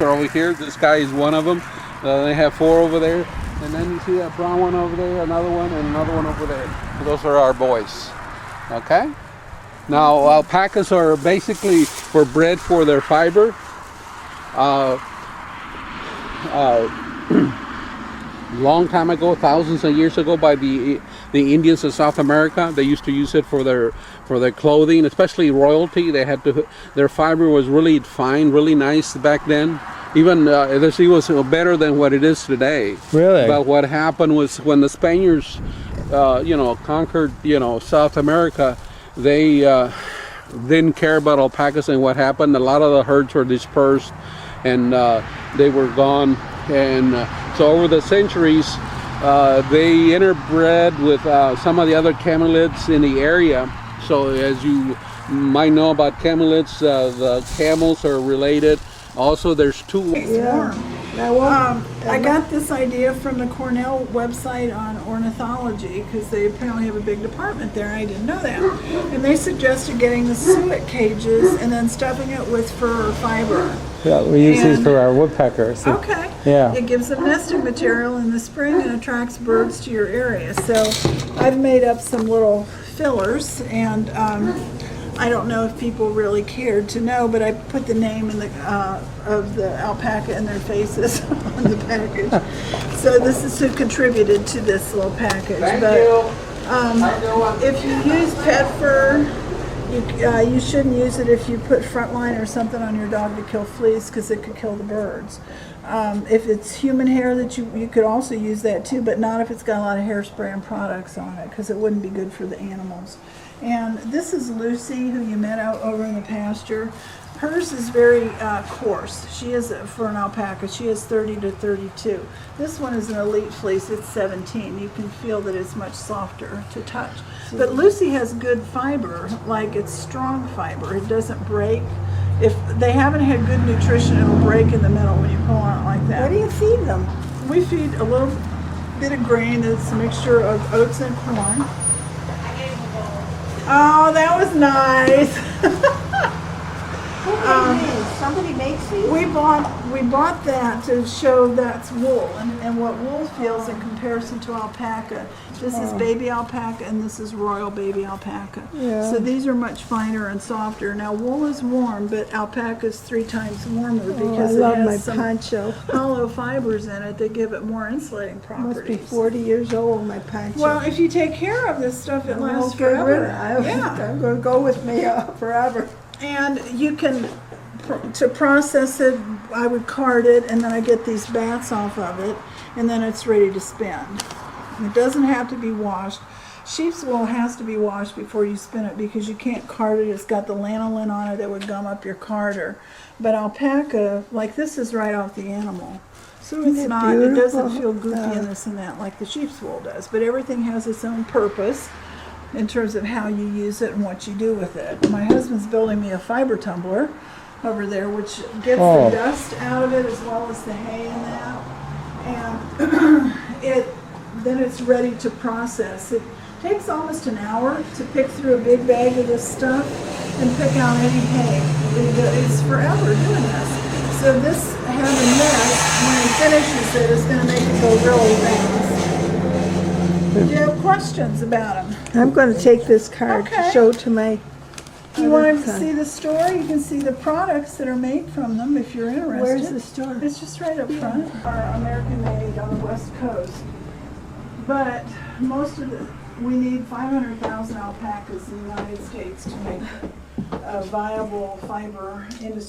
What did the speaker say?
over here. This guy is one of them. They have 4 over there. And then you see that brown one over there, another one, and another one over there. Those are our boys. Okay? Now, alpacas are basically were bred for their fiber. Long time ago, thousands of years ago, by the Indians of South America, they used to use it for their clothing, especially royalty. They had to. Their fiber was really fine, really nice back then. Even it was better than what it is today. Really? But what happened was when the Spaniards, conquered, South America, they didn't care about alpacas, and what happened? A lot of the herds were dispersed, and they were gone. And so over the centuries, they interbred with some of the other camelids in the area. So as you might know about camelids, the camels are related. Also, there's 2. Yeah. I got this idea from the Cornell website on ornithology, because they apparently have a big department there. I didn't know that. And they suggested getting the suet cages and then stuffing it with fur or fiber. Yeah, we use these for our woodpeckers. Okay. Yeah. It gives them nesting material in the spring and attracts birds to your area. So I've made up some little fillers, and I don't know if people really cared to know, but I put the name in of the alpaca in their faces on the package. So this is who contributed to this little package. If you use pet fur, you shouldn't use it if you put frontline or something on your dog to kill fleas, because it could kill the birds. If it's human hair, that you could also use that too, but not if it's got a lot of hairspray and products on it, because it wouldn't be good for the animals. And this is Lucy, who you met out over in the pasture. Hers is very coarse. She is, for an alpaca, she is 30 to 32. This one is an elite fleece, it's 17. You can feel that it's much softer to touch. But Lucy has good fiber, like it's strong fiber. It doesn't break. If they haven't had good nutrition, it'll break in the middle when you pull on it like that. What do you feed them? We feed a little bit of grain. It's a mixture of oats and corn. Oh, that was nice. Somebody makes these? We bought that to show that's wool, and what wool feels in comparison to alpaca. This is baby alpaca, and this is royal baby alpaca. Yeah. So these are much finer and softer. Now wool is warm, but alpaca is 3 times warmer because I love it has my some poncho. hollow fibers in it that give it more insulating properties. Must be 40 years old, my poncho. Well, if you take care of this stuff, it lasts forever. Yeah. I'm going to go with me forever. And you can, to process it, I would card it, and then I get these bats off of it, and then it's ready to spin. It doesn't have to be washed. Sheep's wool has to be washed before you spin it, because you can't card it. It's got the lanolin on it that would gum up your carder. But alpaca, like this, is right off the animal. So it's not, it doesn't feel goofy and this and that like the sheep's wool does. But everything has its own purpose in terms of how you use it and what you do with it. My husband's building me a fiber tumbler over there, which gets the dust out of it as well as the hay and that. And then it's ready to process. It takes almost an hour to pick through a big bag of this stuff and pick out any hay. It's forever doing this. So this, having this, when he finishes it, is going to make it go really fast. Do you have questions about them? I'm going to take this card to show to my You want to see the store? You can see the products that are made from them if you're interested. Where's the store? It's just right up front. Are American made on the West Coast. But most of we need 500,000 alpacas in the United States to make a viable fiber industry.